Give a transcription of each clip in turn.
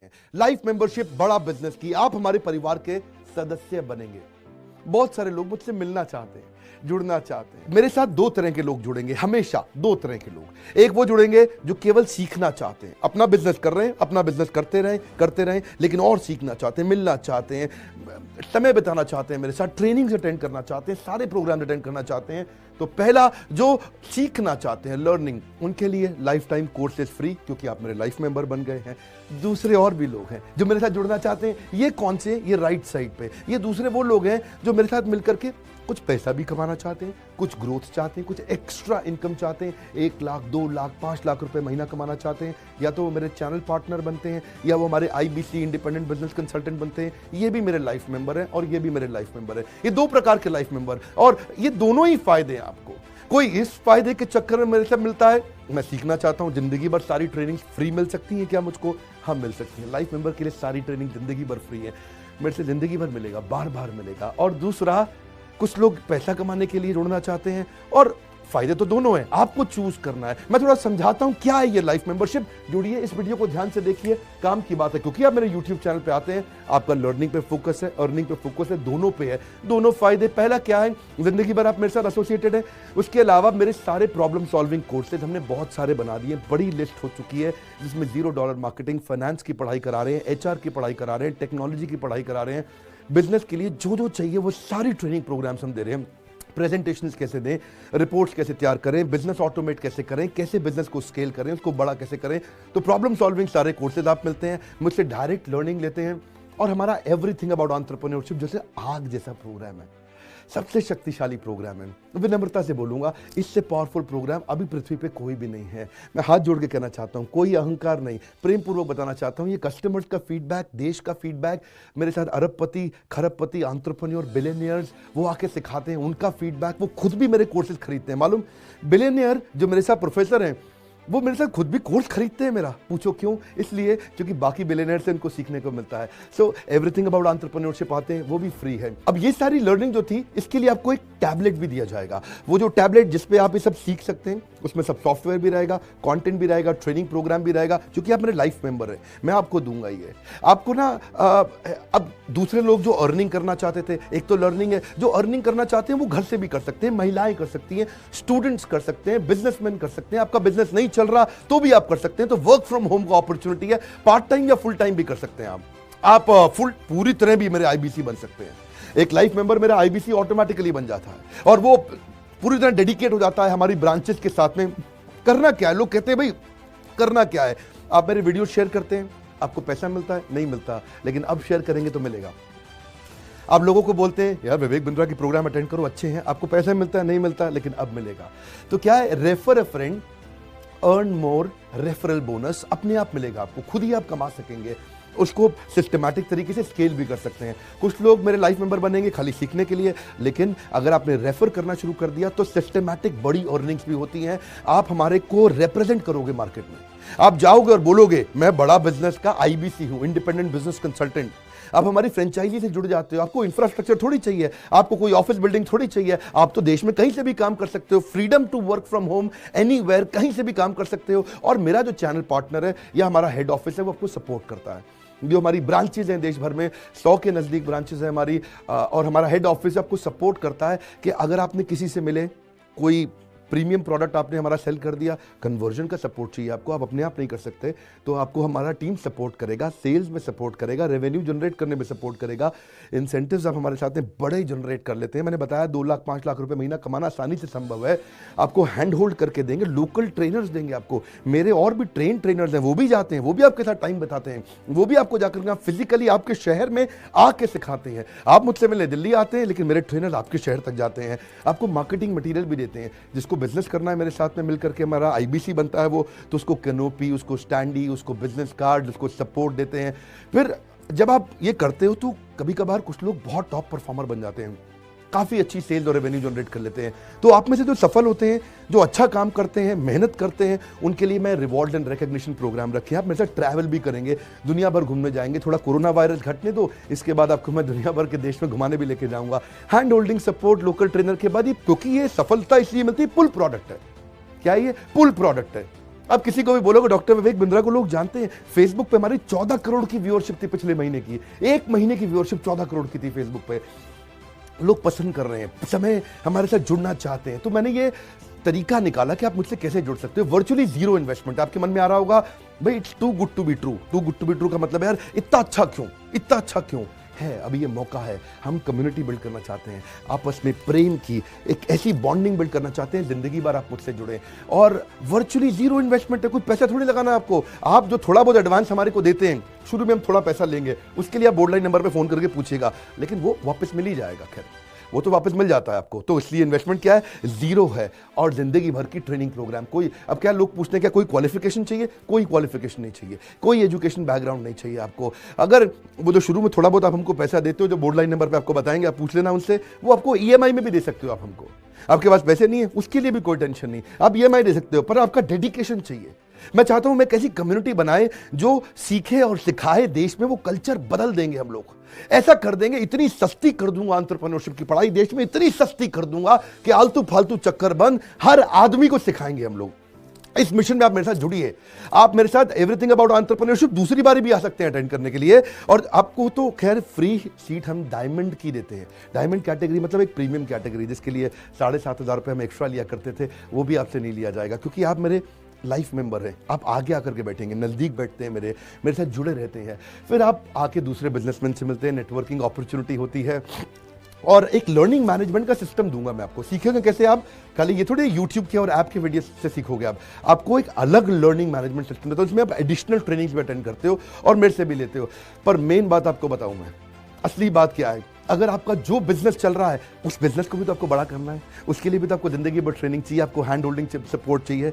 सकें। Life membership बड़ा business की, आप हमारे परिवार के सदस्य बनेंगे। बहुत सारे लोग मुझसे मिलना चाहते हैं, जुड़ना चाहते हैं। मेरे साथ दो तरह के लोग जुड़ेंगे, हमेशा दो तरह के लोग। एक वो जुड़ेंगे जो केवल सीखना चाहते हैं, अपना बिजनेस कर रहे हैं, अपना बिजनेस करते रहें, लेकिन और सीखना चाहते हैं, मिलना चाहते हैं, समय बिताना चाहते हैं, मेरे साथ ट्रेनिंग्स अटेंड करना चाहते हैं, सारे प्रोग्राम अटेंड करना चाहते हैं। तो पहला, जो सीखना चाहते हैं, लर्निंग, उनके लिए लाइफ टाइम कोर्सेज फ्री, क्योंकि आप मेरे लाइफ मेंबर बन गए हैं। दूसरे और भी लोग हैं जो मेरे साथ जुड़ना चाहते हैं। ये कौन से? ये राइट साइड पे, ये दूसरे वो लोग हैं जो मेरे साथ मिलकर के कुछ पैसा भी कमाना चाहते हैं, कुछ ग्रोथ चाहते हैं, कुछ एक्स्ट्रा इनकम चाहते हैं, 1 लाख, 2 लाख, 5 लाख रुपए महीना कमाना चाहते हैं। या तो वो मेरे चैनल पार्टनर बनते हैं, या वो हमारे IBC इंडिपेंडेंट बिजनेस कंसल्टेंट बनते हैं। ये भी मेरे लाइफ मेंबर हैं और ये भी मेरे लाइफ मेंबर है। ये दो प्रकार के लाइफ मेंबर, और ये दोनों ही फायदे हैं आपको। कोई इस फायदे के चक्कर में मेरे से मिलता है, मैं सीखना चाहता हूं, जिंदगी भर सारी ट्रेनिंग फ्री मिल सकती है क्या मुझको? हाँ, मिल सकती है। लाइफ मेंबर के लिए सारी ट्रेनिंग जिंदगी भर फ्री है, मेरे से जिंदगी भर मिलेगा, बार बार मिलेगा। और दूसरा, कुछ लोग पैसा कमाने के लिए जुड़ना चाहते हैं, और फायदे तो दोनों हैं, आपको चूज करना है। मैं थोड़ा समझाता हूं क्या है ये लाइफ मेंबरशिप। जुड़िए, इस वीडियो को ध्यान से देखिए, काम की बात है, क्योंकि आप मेरे YouTube चैनल पे आते हैं, आपका लर्निंग पे फोकस है, अर्निंग पे फोकस है, दोनों पे है। दोनों फायदे, पहला क्या है, जिंदगी भर आप मेरे साथ एसोसिएटेड है। उसके अलावा मेरे सारे प्रॉब्लम सॉल्विंग कोर्सेज हमने बहुत सारे बना दिए, बड़ी लिस्ट हो चुकी है, जिसमें $0 मार्केटिंग, फाइनेंस की पढ़ाई करा रहे हैं, HR की पढ़ाई करा रहे हैं, टेक्नोलॉजी की पढ़ाई करा रहे हैं। बिजनेस के लिए जो जो चाहिए वो सारी ट्रेनिंग प्रोग्राम्स हम दे रहे हैं। प्रेजेंटेशंस कैसे दें, रिपोर्ट्स कैसे तैयार करें, बिजनेस ऑटोमेट कैसे करें, कैसे बिजनेस को स्केल करें, उसको बड़ा कैसे करें। तो प्रॉब्लम सॉल्विंग सारे कोर्सेज आप मिलते हैं, मुझसे डायरेक्ट लर्निंग लेते हैं। और हमारा एवरीथिंग अबाउट एंटरप्रेन्योरशिप जैसे आग जैसा प्रोग्राम है, सबसे शक्तिशाली प्रोग्राम है। विनम्रता से बोलूंगा, इससे पावरफुल प्रोग्राम अभी पृथ्वी पे कोई भी नहीं है। मैं हाथ जोड़ के कहना चाहता हूं, कोई अहंकार नहीं, प्रेम पूर्वक बताना चाहता हूं, ये कस्टमर्स का फीडबैक, देश का फीडबैक, मेरे साथ अरबपति, खरबपति, एंटरप्रेन्योर, बिलियनियर्स, वो आके सिखाते हैं, उनका फीडबैक, वो खुद भी मेरे कोर्सेज खरीदते हैं। मालूम, बिलियनियर जो मेरे साथ प्रोफेसर हैं, वो मेरे साथ खुद भी कोर्स खरीदते हैं मेरा। पूछो क्यों? इसलिए क्योंकि बाकी बिलियनियर से उनको सीखने को मिलता है। सो एवरीथिंग अबाउट एंटरप्रेन्योरशिप आते हैं, वो भी फ्री है। अब ये सारी लर्निंग जो थी, इसके लिए आपको एक टैबलेट भी दिया जाएगा। वो जो टैबलेट जिसपे आप ये सब सीख सकते हैं, उसमें सब सॉफ्टवेयर भी रहेगा, कंटेंट भी रहेगा, ट्रेनिंग प्रोग्राम भी रहेगा, क्योंकि आप मेरे लाइफ मेंबर हैं। मैं आपको दूंगा ये। आपको ना अब दूसरे लोग जो अर्निंग करना चाहते थे, एक तो लर्निंग है, जो अर्निंग करना चाहते हैं वो घर से भी कर सकते हैं, महिलाएं कर सकती हैं, स्टूडेंट्स कर सकते हैं, बिजनेसमैन कर सकते हैं। आपका बिजनेस नहीं चल रहा तो भी आप कर सकते हैं। तो वर्क फ्रॉम होम का अपॉर्चुनिटी है, पार्ट टाइम या फुल टाइम भी कर सकते हैं आप पूरी तरह भी मेरे IBC बन सकते हैं। एक लाइफ मेंबर मेरा IBC ऑटोमेटिकली बन जाता है, और वो पूरी तरह डेडिकेट हो जाता है हमारी ब्रांचेस के साथ में। करना क्या है? लोग कहते हैं भाई करना क्या है? आप मेरे वीडियो शेयर करते हैं, आपको पैसा मिलता है? नहीं मिलता, लेकिन अब शेयर करेंगे तो मिलेगा। आप लोगों को बोलते हैं यार विवेक बिंद्रा की प्रोग्राम अटेंड करो, अच्छे हैं, आपको पैसा मिलता है? नहीं मिलता, लेकिन अब मिलेगा। तो क्या है, refer a friend, earn more, referral bonus अपने आप मिलेगा आपको, खुद ही आप कमा सकेंगे। उसको सिस्टमैटिक तरीके से स्केल भी कर सकते हैं। कुछ लोग मेरे लाइफ मेंबर बनेंगे खाली सीखने के लिए, लेकिन अगर आपने रेफर करना शुरू कर दिया तो सिस्टमैटिक बड़ी अर्निंग्स भी होती हैं। आप हमारे को रिप्रेजेंट करोगे मार्केट में, आप जाओगे और बोलोगे मैं बड़ा बिजनेस का IBC हूं, इंडिपेंडेंट बिजनेस कंसल्टेंट। आप हमारी फ्रेंचाइजी से जुड़ जाते हो, आपको इंफ्रास्ट्रक्चर थोड़ी चाहिए, आपको कोई ऑफिस बिल्डिंग थोड़ी चाहिए, आप तो देश में कहीं से भी काम कर सकते हो, freedom to work from home, anywhere, कहीं से भी काम कर सकते हो। और मेरा जो चैनल पार्टनर है या हमारा हेड ऑफिस है, वो आपको सपोर्ट करता है। जो हमारी ब्रांचेज हैं देश भर में, 100 के नजदीक ब्रांचेज है हमारी, और हमारा हेड ऑफिस आपको सपोर्ट करता है कि अगर आपने किसी से मिले, कोई प्रीमियम प्रोडक्ट आपने हमारा सेल कर दिया, कन्वर्जन का सपोर्ट चाहिए आपको, आप अपने आप नहीं कर सकते, तो आपको हमारा टीम सपोर्ट करेगा, सेल्स में सपोर्ट करेगा, रेवेन्यू जनरेट करने में सपोर्ट करेगा, इंसेंटिव्स आप हमारे साथ में बड़े जनरेट कर लेते हैं। मैंने बताया 2 लाख 5 लाख रुपए महीना कमाना आसानी से संभव है। आपको हैंड होल्ड करके देंगे, लोकल ट्रेनर्स देंगे आपको, मेरे और भी ट्रेनर्स हैं, वो भी जाते हैं, वो भी आपके साथ टाइम बताते हैं, वो भी आपको जाकर फिजिकली आपके शहर में आके सिखाते हैं। आप मुझसे मिलने दिल्ली आते हैं, लेकिन मेरे ट्रेनर्स आपके शहर तक जाते हैं, आपको मार्केटिंग मटेरियल भी देते हैं। जिसको बिजनेस करना है मेरे साथ में मिलकर के, हमारा IBC बनता है वो, तो उसको कैनोपी, उसको स्टैंडी, उसको बिजनेस कार्ड, उसको सपोर्ट देते हैं। फिर जब आप ये करते हो तो कभी कभार कुछ लोग बहुत टॉप परफॉर्मर बन जाते हैं, काफी अच्छी सेल्स और रेवेन्यू जनरेट कर लेते हैं। तो आप में से जो सफल होते हैं, जो अच्छा काम करते हैं, मेहनत करते हैं, उनके लिए मैं रिवॉर्ड एंड रिकॉग्निशन प्रोग्राम रखे हैं। आप मेरे साथ ट्रैवल भी करेंगे, दुनिया भर घूमने जाएंगे। थोड़ा कोरोना वायरस घटने दो, इसके बाद आपको मैं दुनिया भर के देश में घुमाने भी लेके जाऊंगा। Hand holding support, local trainer के बाद, क्योंकि ये सफलता इसलिए मिलती है, पुल प्रोडक्ट है। क्या ये पुल प्रोडक्ट है? अब किसी को भी बोलोगे डॉक्टर विवेक बिंद्रा को लोग जानते हैं, फेसबुक पे हमारी 14 करोड़ की व्यूअरशिप थी पिछले महीने की, एक महीने की व्यूअरशिप 14 करोड़ की थी फेसबुक पे। लोग पसंद कर रहे हैं, समय हमारे साथ जुड़ना चाहते हैं। तो मैंने ये तरीका निकाला कि आप मुझसे कैसे जुड़ सकते हो, वर्चुअली जीरो इन्वेस्टमेंट। आपके मन में आ रहा होगा भाई it's too good to be true. Too good to be true का मतलब यार इतना अच्छा क्यों, इतना अच्छा क्यों है। अभी ये मौका है, हम कम्युनिटी बिल्ड करना चाहते हैं, आपस में प्रेम की एक ऐसी बॉन्डिंग बिल्ड करना चाहते हैं, जिंदगी भर आप मुझसे जुड़े। और वर्चुअली जीरो इन्वेस्टमेंट है, कुछ पैसा थोड़ी लगाना है आपको। आप जो थोड़ा बहुत एडवांस हमारे को देते हैं, शुरू में हम थोड़ा पैसा लेंगे, उसके लिए आप बोर्ड लाइन नंबर पे फोन करके पूछिएगा, लेकिन वो वापस मिल ही जाएगा। खैर वो तो वापस मिल जाता है आपको। तो इसलिए इन्वेस्टमेंट क्या है, जीरो है। और जिंदगी भर की ट्रेनिंग प्रोग्राम। कोई अब क्या लोग पूछते हैं क्या कोई क्वालिफिकेशन चाहिए, कोई क्वालिफिकेशन नहीं चाहिए, कोई एजुकेशन बैकग्राउंड नहीं चाहिए आपको। अगर वो जो शुरू में थोड़ा बहुत आप हमको पैसा देते हो, जो बोर्ड लाइन नंबर पे आपको बताएंगे, आप पूछ लेना उनसे, वो आपको ईएमआई में भी दे सकते हो आप हमको। आपके पास पैसे नहीं है उसके लिए भी कोई टेंशन नहीं, आप ईएमआई दे सकते हो, पर आपका डेडिकेशन चाहिए। मैं चाहता हूं मैं कैसी कम्युनिटी बनाए जो सीखे और सिखाए, देश में वो कल्चर बदल देंगे हम लोग। ऐसा कर देंगे, इतनी सस्ती कर दूंगा एंटरप्रेन्योरशिप की पढ़ाई देश में, इतनी सस्ती कर दूंगा कि आलतू फालतू चक्कर बंद, हर आदमी को सिखाएंगे हम लोग। इस मिशन में आप मेरे साथ जुड़िए। आप मेरे साथ एवरीथिंग अबाउट एंटरप्रेन्योरशिप दूसरी बारी भी आ सकते हैं अटेंड करने के लिए। और आपको तो खैर फ्री सीट हम डायमंड की देते हैं। डायमंड कैटेगरी मतलब एक प्रीमियम कैटेगरी, जिसके लिए 7,500 रुपये हम एक्स्ट्रा लिया करते थे, वो भी आपसे नहीं लिया जाएगा, क्योंकि आप मेरे लाइफ मेंबर है। आप आगे आकर के बैठेंगे, नज़दीक बैठते हैं, मेरे साथ जुड़े रहते हैं। फिर आप आके दूसरे बिजनेसमैन से मिलते हैं, नेटवर्किंग अपॉर्चुनिटी होती है। और एक लर्निंग मैनेजमेंट का सिस्टम दूंगा मैं आपको। सीखेंगे कैसे आप, खाली ये थोड़े यूट्यूब के और ऐप के वीडियो से सीखोगे आप। आपको एक अलग लर्निंग मैनेजमेंट सिस्टम है, तो इसमें आप एडिशनल ट्रेनिंग्स भी अटेंड करते हो और मेरे से भी लेते हो। पर मेन बात आपको बताऊं मैं, असली बात क्या है, अगर आपका जो बिजनेस चल रहा है उस बिजनेस को भी तो आपको बड़ा करना है, उसके लिए भी तो आपको जिंदगी भर ट्रेनिंग चाहिए, आपको हैंड होल्डिंग सपोर्ट चाहिए।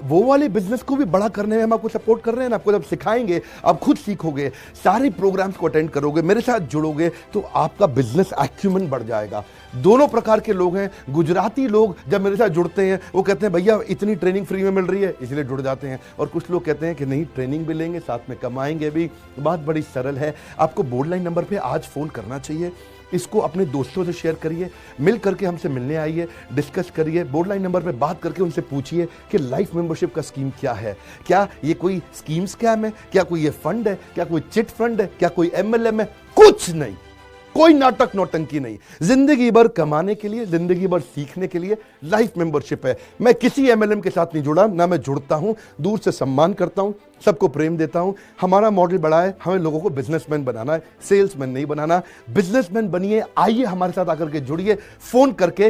वो वाले बिजनेस को भी बड़ा करने में हम आपको सपोर्ट कर रहे हैं ना। आपको जब सिखाएंगे, आप खुद सीखोगे, सारे प्रोग्राम्स को अटेंड करोगे, मेरे साथ जुड़ोगे, तो आपका बिजनेस एक्यूमेंट बढ़ जाएगा। दोनों प्रकार के लोग हैं। गुजराती लोग जब मेरे साथ जुड़ते हैं वो कहते हैं भैया इतनी ट्रेनिंग फ्री में मिल रही है, इसलिए जुड़ जाते हैं। और कुछ लोग कहते हैं कि नहीं ट्रेनिंग भी लेंगे, साथ में कमाएंगे भी। बात बड़ी सरल है। आपको बोर्ड लाइन नंबर पे आज फोन करना चाहिए, इसको अपने दोस्तों से शेयर करिए, मिल करके हमसे मिलने आइए, डिस्कस करिए, बोर्ड लाइन नंबर पे बात करके उनसे पूछिए कि लाइफ मेंबरशिप का स्कीम क्या है। क्या ये कोई स्कीम स्कैम है, क्या कोई ये फंड है, क्या कोई चिट फंड है, क्या कोई एमएलएम है? कुछ नहीं, कोई नाटक नौटंकी नहीं। जिंदगी भर कमाने के लिए, जिंदगी भर सीखने के लिए लाइफ मेंबरशिप है। मैं किसी एमएलएम के साथ नहीं जुड़ा, ना मैं जुड़ता हूं, दूर से सम्मान करता हूं, सबको प्रेम देता हूं। हमारा मॉडल बड़ा है, हमें लोगों को बिजनेसमैन बनाना है, सेल्समैन नहीं बनाना। बिजनेसमैन बनिए, आइए हमारे साथ आकर के जुड़िए, फोन करके